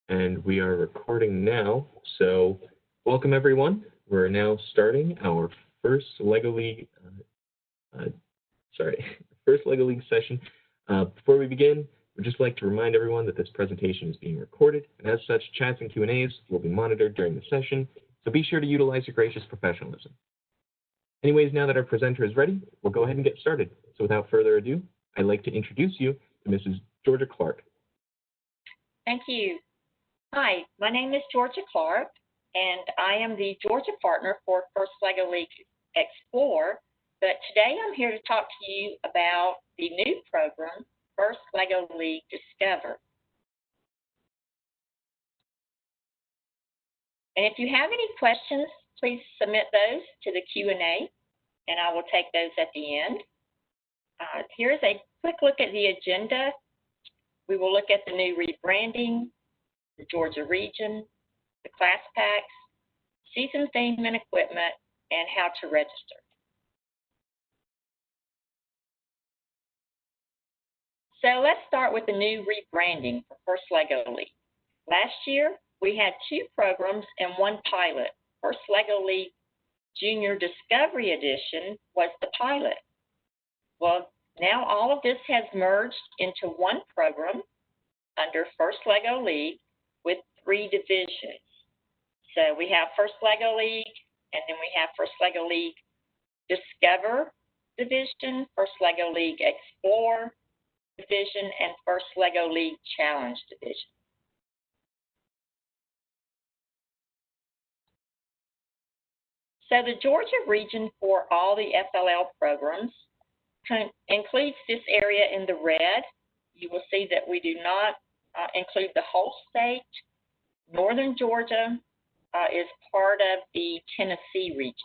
And we are recording now. So welcome everyone. We're now starting our first LEGO League, first LEGO League session. Before we begin, we'd just like to remind everyone that this presentation is being recorded, and as such, chats and Q&As will be monitored during the session, so be sure to utilize your gracious professionalism. Anyways, now that our presenter is ready, we'll go ahead and get started. So without further ado, I'd like to introduce you to Mrs. Georgia Clark. Thank you. Hi, my name is Georgia Clark, and I am the Georgia partner for First LEGO League Explore, but today I'm here to talk to you about the new program, First LEGO League Discover. And if you have any questions, please submit those to the Q&A, and I will take those at the end. Here's a quick look at the agenda. We will look at the new rebranding, the Georgia region, the class packs, season theme and equipment, and how to register. So let's start with the new rebranding for First LEGO League. Last year, we had 2 programs and 1 pilot. First LEGO League Junior Discovery Edition was the pilot. Well, now all of this has merged into 1 program under First LEGO League with 3 divisions. So we have First LEGO League, and then we have First LEGO League Discover Division, First LEGO League Explore Division, and First LEGO League Challenge Division. So the Georgia region for all the FLL programs includes this area in the red. You will see that we do not include the whole state. Northern Georgia is part of the Tennessee region.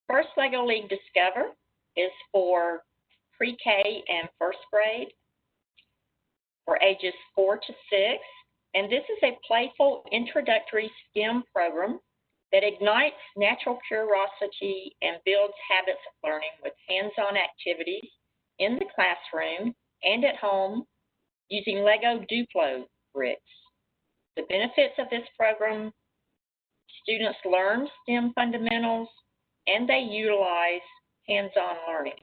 First LEGO League Discover is for pre-K and first grade for ages 4 to 6. And this is a playful introductory STEM program that ignites natural curiosity and builds habits of learning with hands-on activities in the classroom and at home using LEGO Duplo bricks. The benefits of this program: students learn STEM fundamentals and they utilize hands-on learning.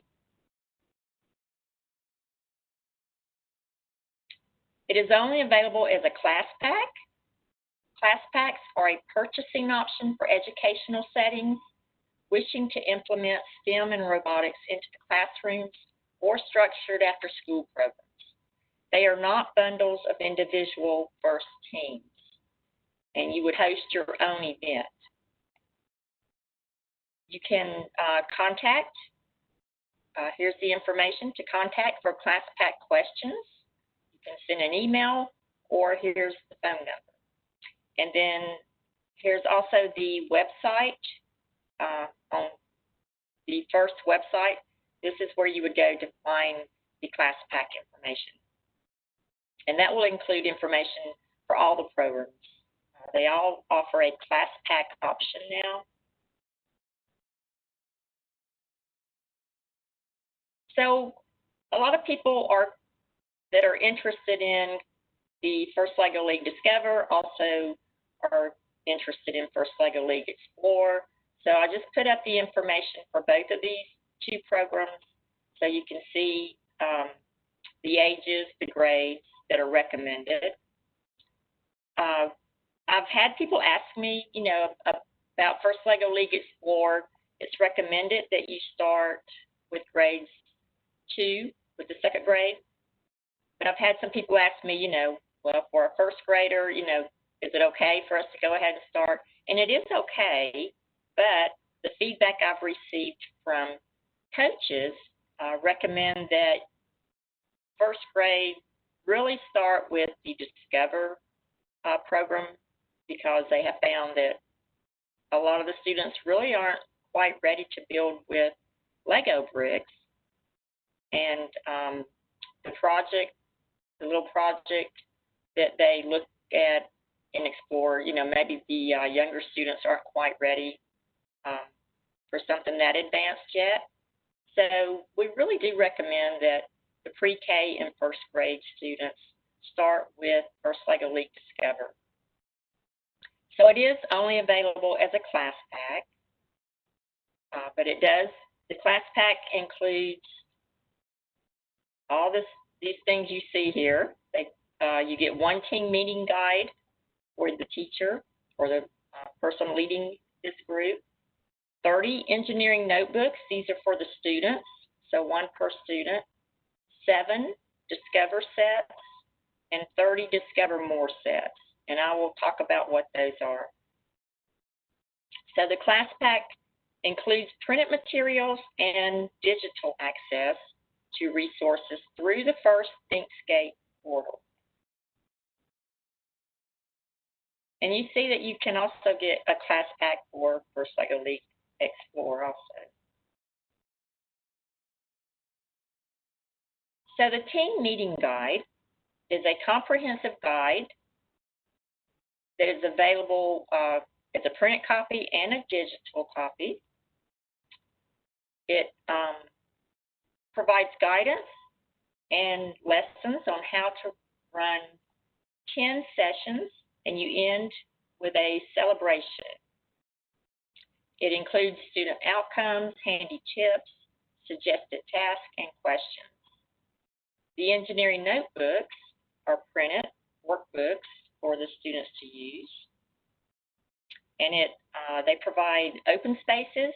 It is only available as a class pack. Class packs are a purchasing option for educational settings wishing to implement STEM and robotics into the classrooms or structured after-school programs. They are not bundles of individual first teams, and you would host your own event. You can contact, here's the information to contact for class pack questions. You can send an email, or here's the phone number. And then here's also the website, on the first website. This is where you would go to find the class pack information. And that will include information for all the programs. They all offer a class pack option now. So a lot of people that are interested in the First LEGO League Discover also are interested in First LEGO League Explore. So I just put up the information for both of these 2 programs so you can see the ages, the grades that are recommended. I've had people ask me, about First LEGO League Explore. It's recommended that you start with grades 2, with the 2nd grade. But I've had some people ask me, well, for a first grader, is it okay for us to go ahead and start? And it is okay, but the feedback I've received from coaches recommend that first grade really start with the Discover program, because they have found that a lot of the students really aren't quite ready to build with Lego bricks. And the little project that they look at and explore, maybe the younger students aren't quite ready for something that advanced yet. So we really do recommend that the pre-K and first grade students start with First LEGO League Discover. So it is only available as a class pack, but the class pack includes all these things you see here. You get one team meeting guide for the teacher or the person leading this group, 30 engineering notebooks. These are for the students, so one per student, 7 Discover sets, and 30 Discover More sets. And I will talk about what those are. So the class pack includes printed materials and digital access to resources through the first ThinkScape portal. And you see that you can also get a class pack for First LEGO League Explore also. So the team meeting guide is a comprehensive guide that is available as a printed copy and a digital copy. It provides guidance and lessons on how to run 10 sessions, and you end with a celebration. It includes student outcomes, handy tips, suggested tasks, and questions. The engineering notebooks are printed workbooks for the students to use, and they provide open spaces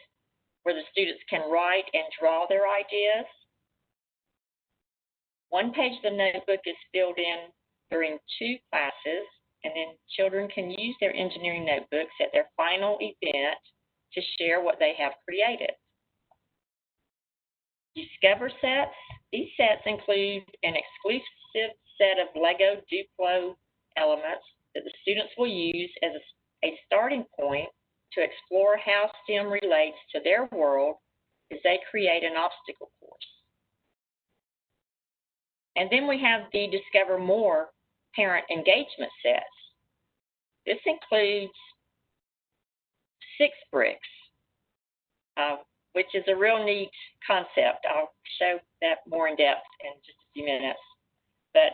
where the students can write and draw their ideas. One page of the notebook is filled in during 2 classes, and then children can use their engineering notebooks at their final event to share what they have created. Discover sets. These sets include an exclusive set of LEGO Duplo elements that the students will use as a starting point to explore how STEM relates to their world as they create an obstacle course. And then we have the Discover More parent engagement sets. This includes 6 bricks, which is a real neat concept. I'll show that more in depth in just a few minutes. But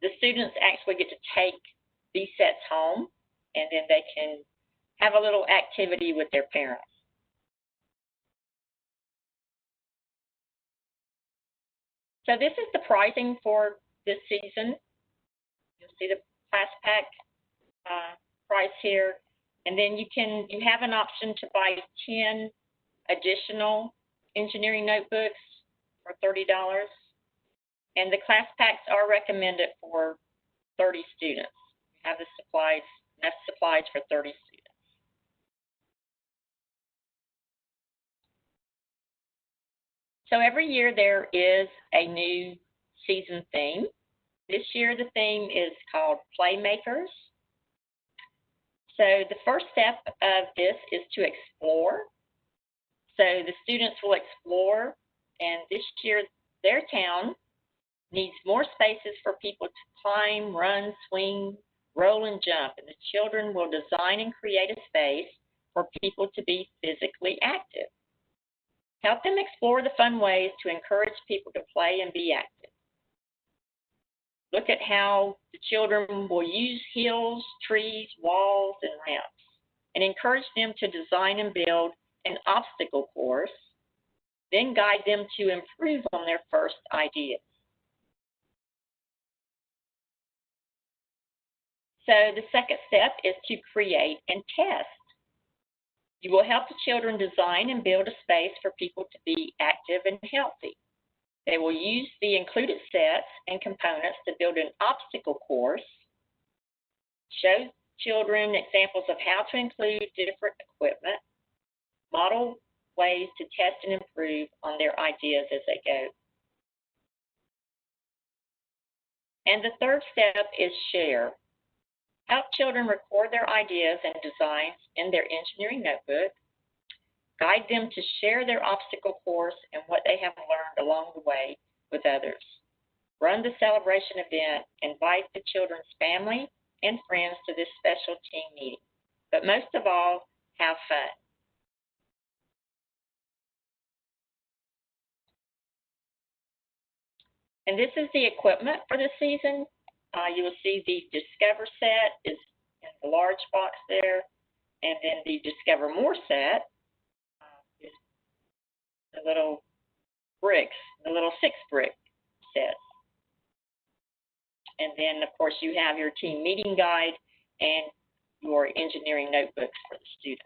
the students actually get to take these sets home, and then they can have a little activity with their parents. So this is the pricing for this season. You'll see the class pack price here, and then you have an option to buy 10 additional engineering notebooks for $30, and the class packs are recommended for 30 students. You have enough supplies for 30 students. So every year there is a new season theme. This year the theme is called Playmakers. So the first step of this is to explore. So the students will explore, and this year their town needs more spaces for people to climb, run, swing, roll, and jump. And the children will design and create a space for people to be physically active. Help them explore the fun ways to encourage people to play and be active. Look at how the children will use hills, trees, walls, and ramps, and encourage them to design and build an obstacle course, then guide them to improve on their first ideas. So the second step is to create and test. You will help the children design and build a space for people to be active and healthy. They will use the included sets and components to build an obstacle course, show children examples of how to include different equipment, model ways to test and improve on their ideas as they go. And the third step is share. Help children record their ideas and designs in their engineering notebook. Guide them to share their obstacle course and what they have learned along the way with others. Run the celebration event. Invite the children's family and friends to this special team meeting. But most of all, have fun. And this is the equipment for the season. You will see the Discover set is in the large box there, and then the Discover More set is the little bricks, the little 6-brick sets. And then, of course, you have your team meeting guide and your engineering notebooks for the students.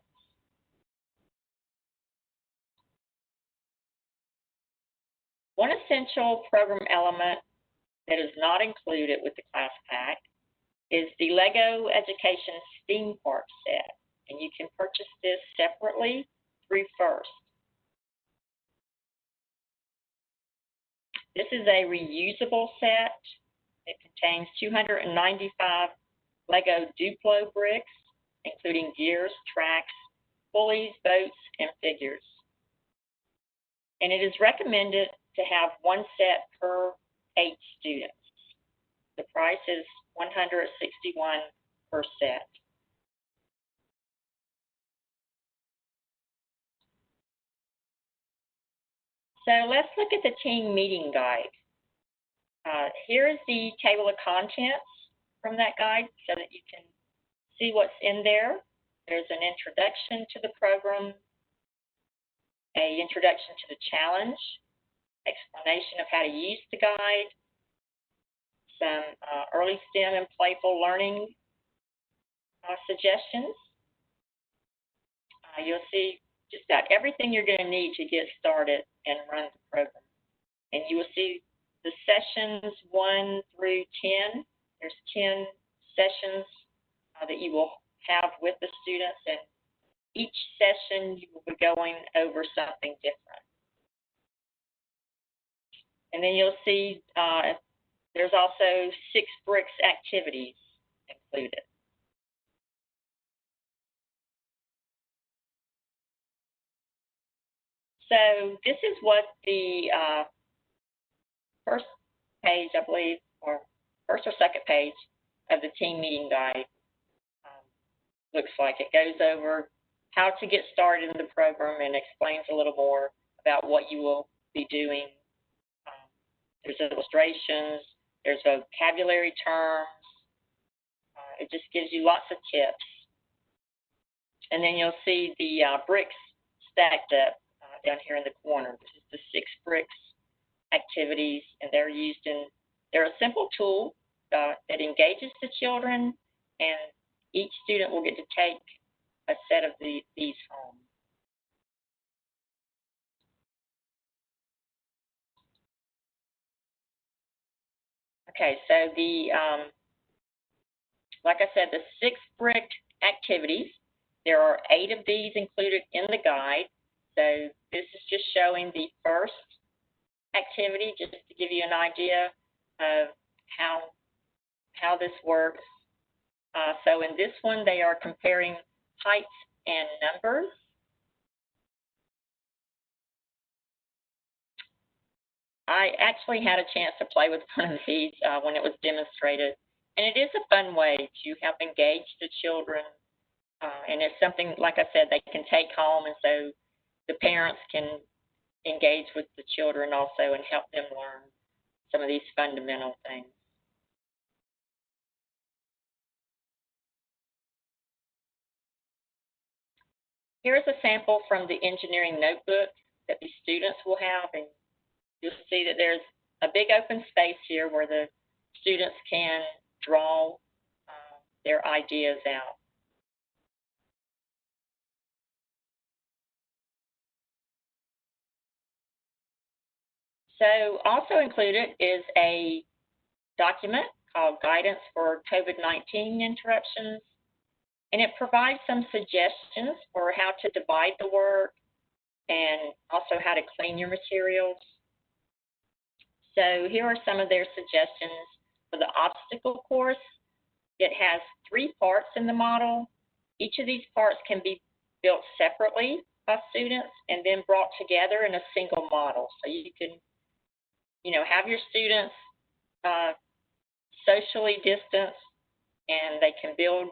One essential program element that is not included with the class pack is the Lego Education STEAM Part set, and you can purchase this separately through FIRST. This is a reusable set. It contains 295 Lego Duplo bricks, including gears, tracks, pulleys, boats, and figures. And it is recommended to have one set per 8 students. The price is $161 per set. So let's look at the team meeting guide. Here is the table of contents from that guide so that you can see what's in there. There's an introduction to the program, an introduction to the challenge, explanation of how to use the guide, some early STEM and playful learning suggestions. You'll see just about everything you're going to need to get started and run the program. And you will see the sessions 1 through 10. There's 10 sessions that you will have with the students, and each session you will be going over something different. And then you'll see there's also 6 bricks activities included. So this is what the first page, I believe, or first or second page of the team meeting guide looks like. It goes over how to get started in the program and explains a little more about what you will be doing. There's illustrations, there's vocabulary terms. It just gives you lots of tips. And then you'll see the bricks stacked up down here in the corner. This is the 6 bricks activities, and they're a simple tool that engages the children, and each student will get to take a set of these home. Okay, so like I said, the 6 brick activities, there are 8 of these included in the guide. So this is just showing the first activity, just to give you an idea of how this works. So in this one, they are comparing heights and numbers. I actually had a chance to play with one of these when it was demonstrated, and it is a fun way to help engage the children, and it's something, like I said, they can take home, and so the parents can engage with the children also and help them learn some of these fundamental things. Here's a sample from the engineering notebook that the students will have, and you'll see that there's a big open space here where the students can draw their ideas out. So also included is a document called Guidance for COVID-19 Interruptions, and it provides some suggestions for how to divide the work and also how to clean your materials. So here are some of their suggestions for the obstacle course. It has 3 parts in the model. Each of these parts can be built separately by students and then brought together in a single model. So you can, have your students socially distanced, and they can build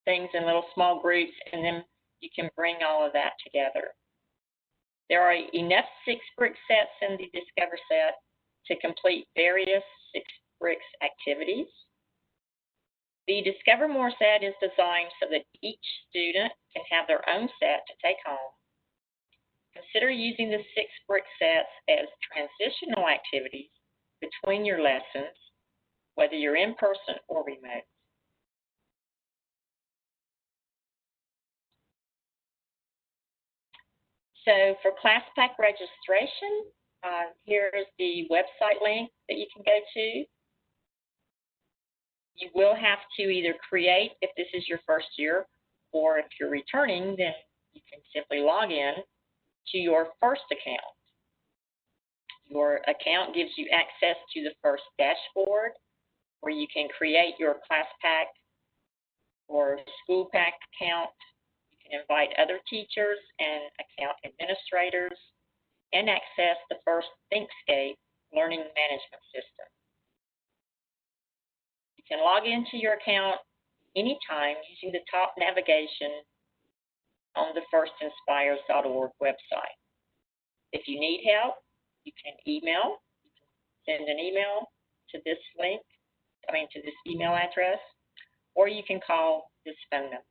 things in little small groups, and then you can bring all of that together. There are enough 6 brick sets in the Discover set, to complete various 6 bricks activities. The Discover More set is designed so that each student can have their own set to take home. Consider using the 6 brick sets as transitional activities between your lessons, whether you're in person or remote. So for ClassPack registration, here is the website link that you can go to. You will have to either create, if this is your first year, or if you're returning, then you can simply log in to your first account. Your account gives you access to the first dashboard where you can create your ClassPack or SchoolPack account. You can invite other teachers and account administrators and access the first ThinkScape learning management system. You can log into your account anytime using the top navigation on the firstinspires.org website. If you need help, you can send an email to this to this email address, or you can call this phone number.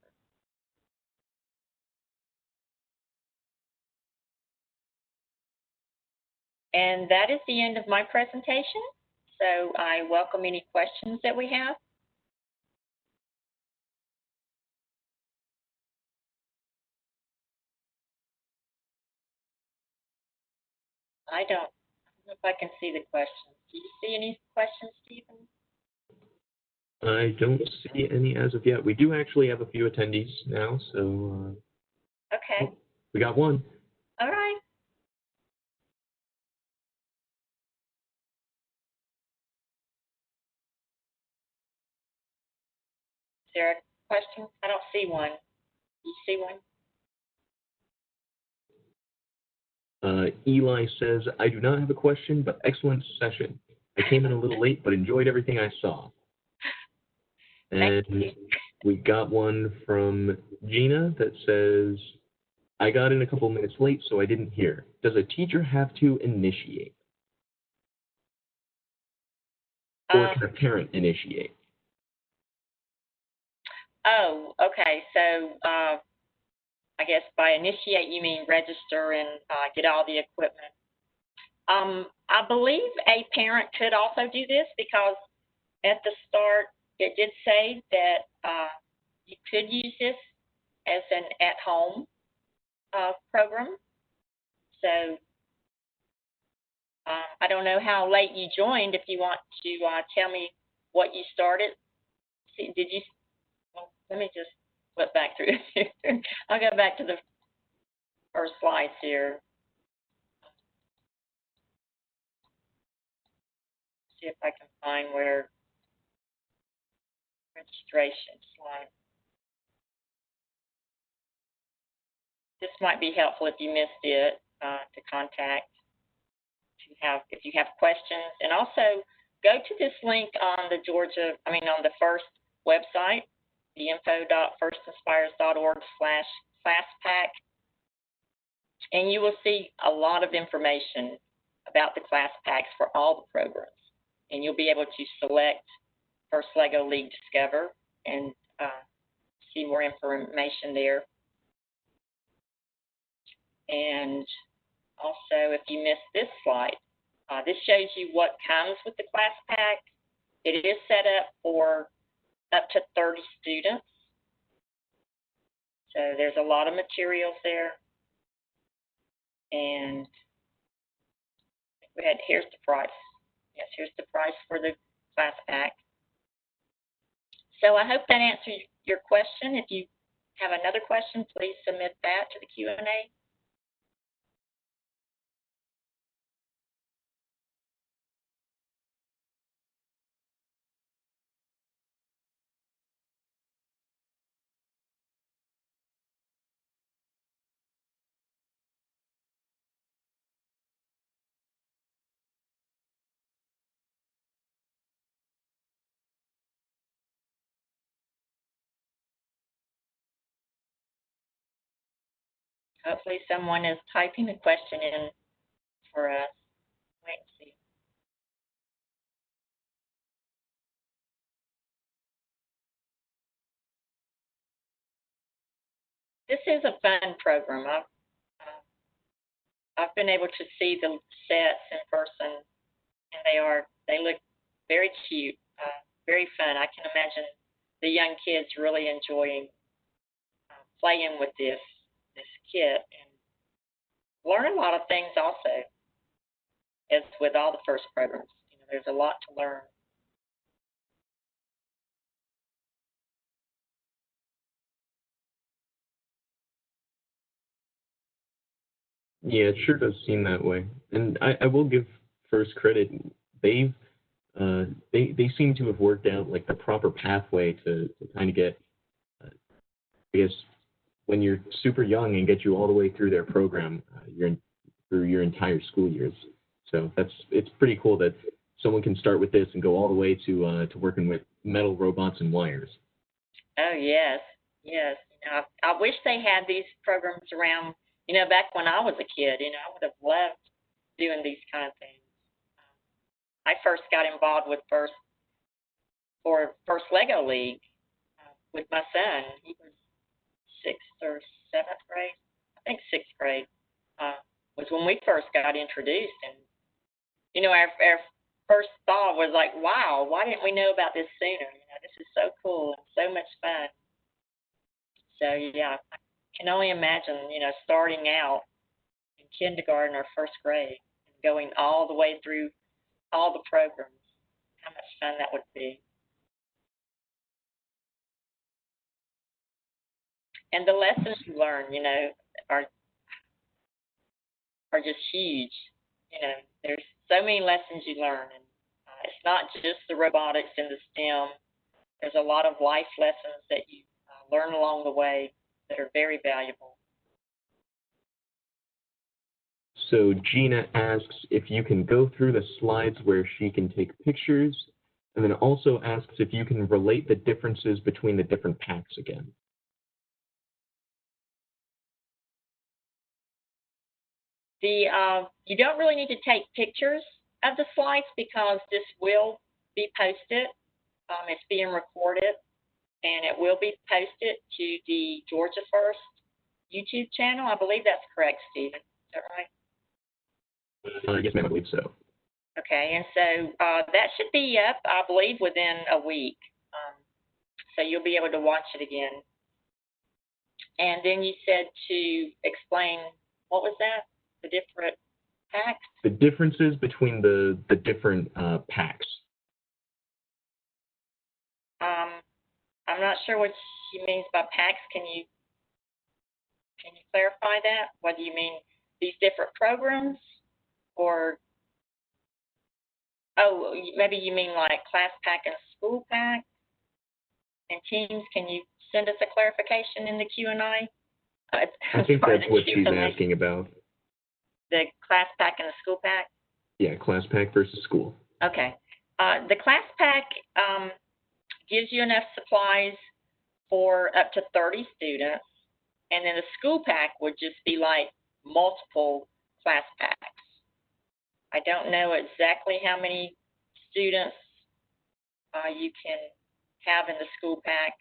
And that is the end of my presentation. So I welcome any questions that we have. I don't know if I can see the questions. Do you see any questions, Stephen? I don't see any as of yet. We do actually have a few attendees now, so okay. Oh, we got one. All right. Is there a question? I don't see one. Do you see one? Eli says, I do not have a question, but excellent session. I came in a little late, but enjoyed everything I saw. And we got one from Gina that says, I got in a couple minutes late, so I didn't hear. Does a teacher have to initiate? Or can a parent initiate? Oh, okay. So I guess by initiate you mean register and get all the equipment. I believe a parent could also do this because at the start it did say that you could use this as an at-home program. So I don't know how late you joined. If you want to tell me what you started. See, did you? Well, let me just flip back through. I'll go back to the first slides here. See if I can find where registration slide. This might be helpful if you missed it to contact. If you have questions, and also go to this link on the on the FIRST website, the info.firstinspires.org/ClassPack, and you will see a lot of information about the ClassPacks for all the programs, and you'll be able to select First LEGO League Discover and see more information there. And also, if you missed this slide, this shows you what comes with the ClassPack. It is set up for up to 30 students. So there's a lot of materials there. And here's the price. Yes, here's the price for the ClassPack. So I hope that answers your question. If you have another question, please submit that to the Q&A. Hopefully someone is typing a question in for us. Wait and see. this is a fun program. I've been able to see the sets in person, and they look very cute, very fun. I can imagine the young kids really enjoying playing with this kit and learn a lot of things also, as with all the first programs. There's a lot to learn. Yeah, it sure does seem that way. And I will give first credit. They've they seem to have worked out like the proper pathway to kind of get, I guess, when you're super young and get you all the way through their program, through your entire school years. So it's pretty cool that someone can start with this and go all the way to working with metal robots and wires. Oh yes, yes. I wish they had these programs around. Back when I was a kid, I would have loved doing these kind of things. I first got involved with first Lego League with my son. He was 6th or 7th grade. I think 6th grade was when we first got introduced. And our first thought was like, wow, why didn't we know about this sooner? This is so cool and so much fun. So yeah, I can only imagine, starting out in kindergarten or 1st grade and going all the way through all the programs. How much fun that would be. And the lessons you learn, are just huge. There's so many lessons you learn, and it's not just the robotics and the STEM. There's a lot of life lessons that you learn along the way that are very valuable. So Gina asks if you can go through the slides where she can take pictures, and then also asks if you can relate the differences between the different packs again. You don't really need to take pictures of the slides because this will be posted. It's being recorded, and it will be posted to the Georgia First YouTube channel. I believe that's correct, Stephen. Is that right? Yes, ma'am, I believe so. Okay, and so that should be up, I believe, within a week. So you'll be able to watch it again. And then you said to explain, what was that? The different packs? The differences between the different packs. I'm not sure what she means by packs. Can you clarify that? What do you mean, these different programs? Or, maybe you mean like class pack and school pack? And teams, can you send us a clarification in the Q&A? I think that's what she's asking about. The class pack and the school pack? Yeah, class pack versus school. Okay. The class pack gives you enough supplies for up to 30 students, and then the school pack would just be like multiple class packs. I don't know exactly how many students you can have in the school pack,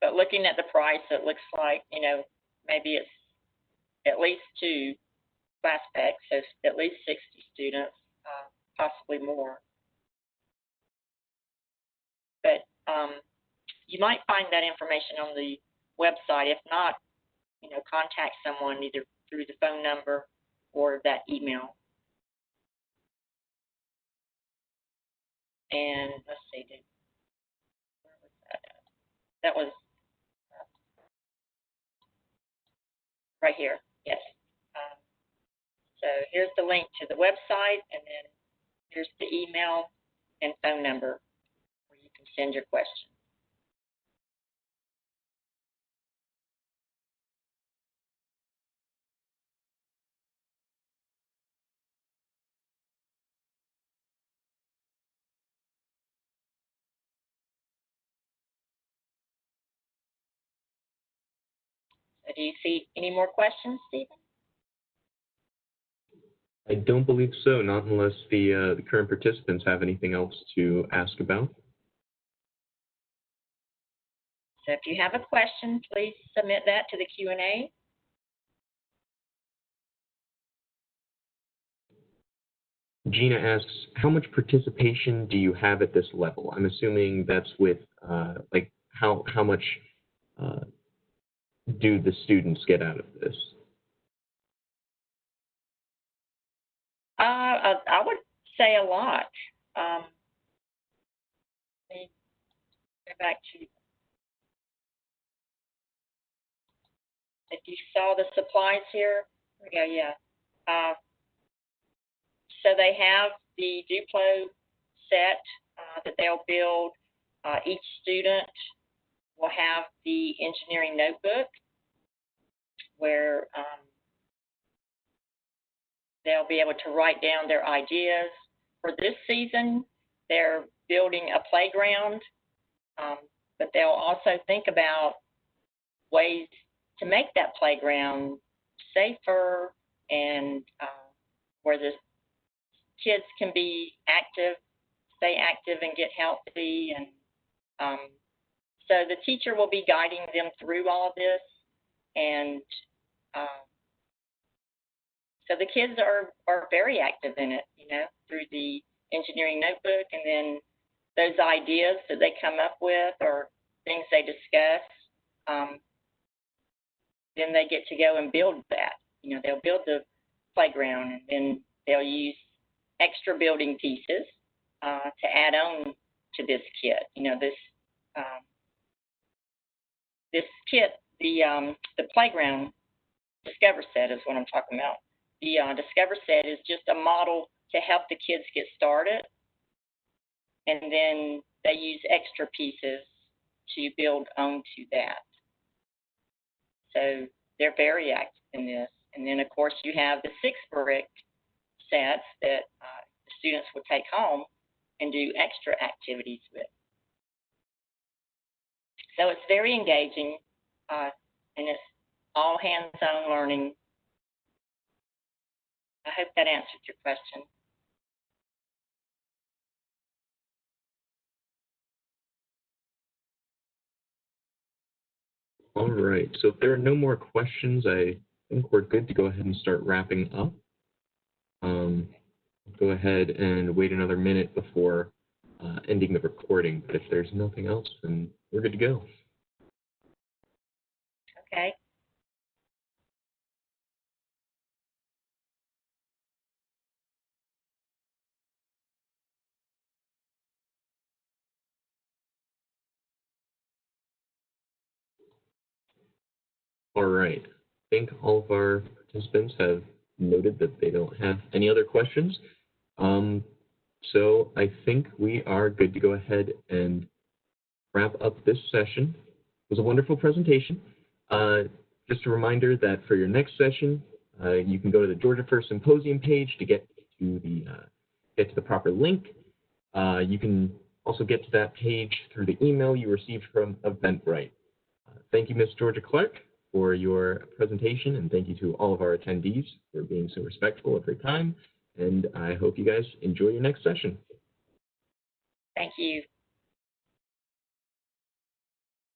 but looking at the price, it looks like, maybe it's at least 2 class packs, so at least 60 students, possibly more. But you might find that information on the website. If not, contact someone either through the phone number or that email. And let's see, where was that at? That was right here, yes. So here's the link to the website, and then here's the email and phone number where you can send your questions. So do you see any more questions, Stephen? I don't believe so, not unless the current participants have anything else to ask about. So if you have a question, please submit that to the Q&A. Gina asks, how much participation do you have at this level? I'm assuming that's with, like, how much do the students get out of this? I would say a lot. Let me go back to, if you saw the supplies here, yeah. So they have the Duplo set that they'll build. Each student will have the engineering notebook where they'll be able to write down their ideas. For this season, they're building a playground, but they'll also think about ways to make that playground safer and where the kids can be active, stay active and get healthy. And so the teacher will be guiding them through all of this. And so the kids are very active in it, you know, through the engineering notebook, and then those ideas that they come up with or things they discuss, then they get to go and build that. You know, they'll build the playground, and then they'll use extra building pieces to add on to this kit. You know, this kit, the playground Discover Set is what I'm talking about. The Discover Set is just a model to help the kids get started, and then they use extra pieces to build onto that. So they're very active in this. And then, of course, you have the 6 brick sets that the students will take home and do extra activities with. So it's very engaging, and it's all hands-on learning. I hope that answered your question. All right, so if there are no more questions, I think we're good to go ahead and start wrapping up. Go ahead and wait another minute before ending the recording, but if there's nothing else, then we're good to go. Okay. All right. I think all of our participants have noted that they don't have any other questions. So I think we are good to go ahead and wrap up this session. It was a wonderful presentation. Just a reminder that for your next session, you can go to the Georgia First Symposium page to get to the proper link. You can also get to that page through the email you received from Eventbrite. Thank you, Ms. Georgia Clark, for your presentation, and thank you to all of our attendees for being so respectful of their time. And I hope you guys enjoy your next session. Thank you.